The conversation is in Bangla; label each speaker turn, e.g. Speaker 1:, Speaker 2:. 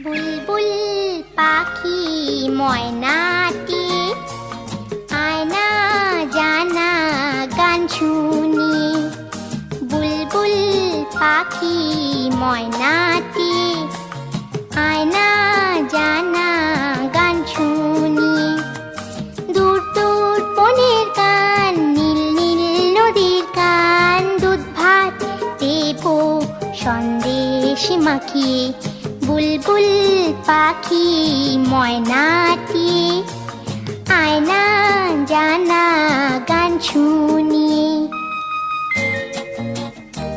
Speaker 1: বুলবুল পাখি ময়নাটি আয়না জানা গান শুনি। বুলবুল পাখি ময়নাটি আয়না জানা গান শুনি। দূর দূর বনের গান, নীল নীল নদীর গান, দুধ ভাত দেব সন্দেশ মাখিয়ে। বুলবুল পাখি ময়নাটি আয়না জানা গান শুনি।